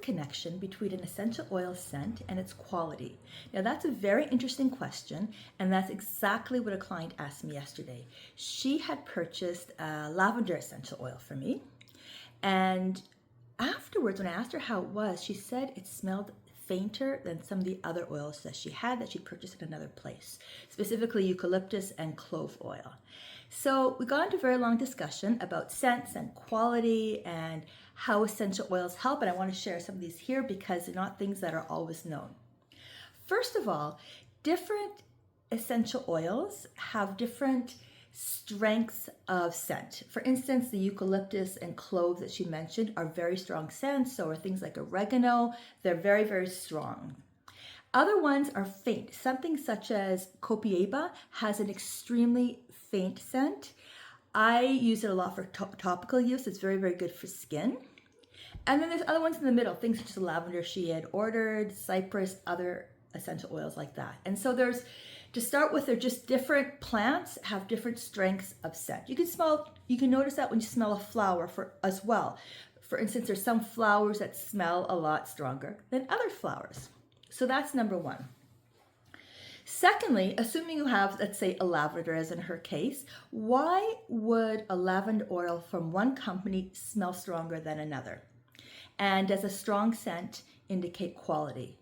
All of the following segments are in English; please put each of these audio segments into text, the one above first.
connection between an essential oil scent and its quality? Now, that's a very interesting question, and that's exactly what a client asked me yesterday. She had purchased a lavender essential oil for me, and afterwards, when I asked her how it was, she said it smelled fainter than some of the other oils that she had that she purchased at another place, specifically eucalyptus and clove oil. So we got into a very long discussion about scents and quality and how essential oils help, and I want to share some of these here because they're not things that are always known. First of all, different essential oils have different strengths of scent. For instance, the eucalyptus and clove that she mentioned are very strong scents, so are things like oregano. They're very, very strong. Other ones are faint. Something such as Copaiba has an extremely faint scent. I use it a lot for topical use. It's very, very good for skin. And then there's other ones in the middle, things such as lavender she had ordered, Cypress, other essential oils like that. And so to start with, they're just different plants have different strengths of scent. You can notice that when you smell a flower as well. For instance, there's some flowers that smell a lot stronger than other flowers. So that's number one. Secondly, assuming you have, let's say, a lavender, as in her case, why would a lavender oil from one company smell stronger than another? And does a strong scent indicate quality?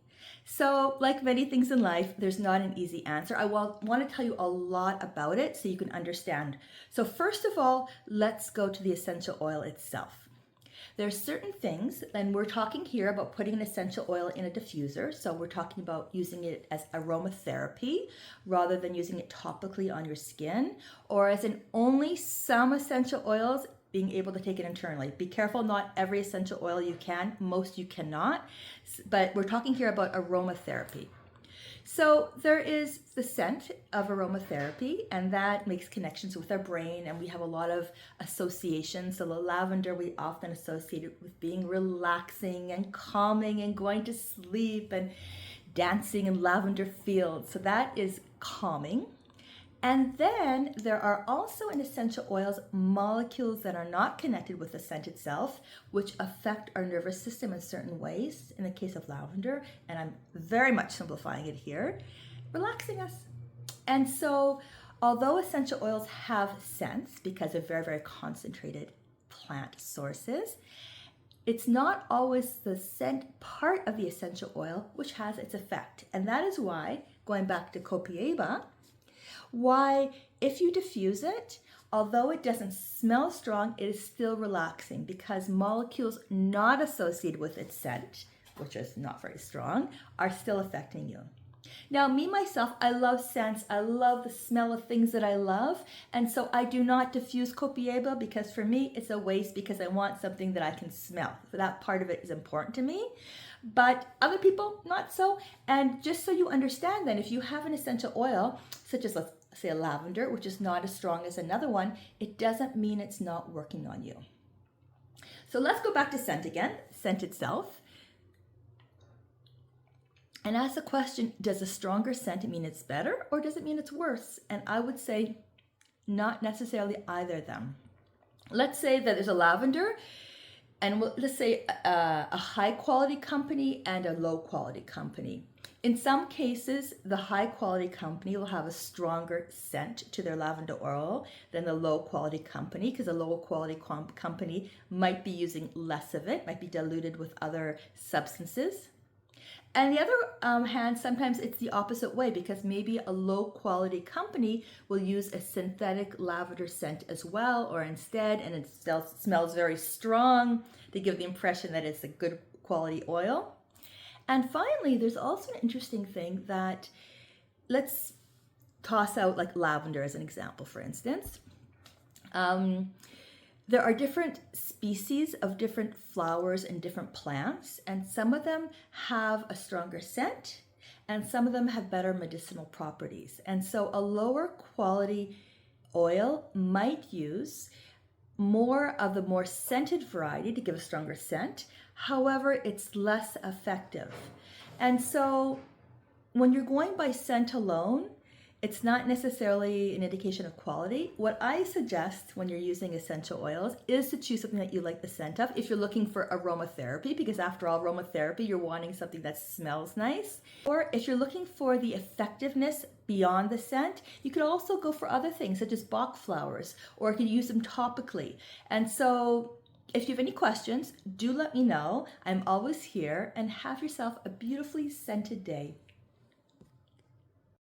So, like many things in life, there's not an easy answer. I want to tell you a lot about it so you can understand. So first of all, let's go to the essential oil itself. There's certain things, and we're talking here about putting an essential oil in a diffuser. So we're talking about using it as aromatherapy rather than using it topically on your skin, or as in only some essential oils being able to take it internally. Be careful, not every essential oil you can, most you cannot, but we're talking here about aromatherapy. So there is the scent of aromatherapy, and that makes connections with our brain, and we have a lot of associations. So the lavender we often associate it with being relaxing and calming and going to sleep and dancing in lavender fields. So that is calming. And then there are also in essential oils molecules that are not connected with the scent itself, which affect our nervous system in certain ways. In the case of lavender, and I'm very much simplifying it here, relaxing us. And so, although essential oils have scents because they're very, very concentrated plant sources, it's not always the scent part of the essential oil which has its effect. And that is why, going back to Copaiba, why if you diffuse it, although it doesn't smell strong, it is still relaxing because molecules not associated with its scent, which is not very strong, are still affecting you. Now, me, myself, I love scents. I love the smell of things that I love. And so I do not diffuse Copaiba because for me, it's a waste because I want something that I can smell. So that part of it is important to me. But other people, not so. And just so you understand then, if you have an essential oil, such as let's say a lavender, which is not as strong as another one, it doesn't mean it's not working on you. So let's go back to scent again, scent itself. And ask the question, does a stronger scent mean it's better or does it mean it's worse? And I would say not necessarily either of them. Let's say that there's a lavender, and let's say a high quality company and a low quality company. In some cases, the high quality company will have a stronger scent to their lavender oil than the low quality company, because the low quality company might be using less of it, might be diluted with other substances. And the other hand, sometimes it's the opposite way, because maybe a low quality company will use a synthetic lavender scent as well, or instead, and it still smells very strong to give the impression that it's a good quality oil. And finally, there's also an interesting thing that, let's toss out like lavender as an example, for instance. There are different species of different flowers and different plants, and some of them have a stronger scent, and some of them have better medicinal properties. And so a lower quality oil might use more of the more scented variety to give a stronger scent. However, it's less effective. And so when you're going by scent alone, It's not necessarily an indication of quality. What I suggest when you're using essential oils is to choose something that you like the scent of. If you're looking for aromatherapy, because after all, aromatherapy, you're wanting something that smells nice. Or if you're looking for the effectiveness beyond the scent, you could also go for other things such as Bach flowers, or you could use them topically. And so if you have any questions, do let me know. I'm always here, and have yourself a beautifully scented day.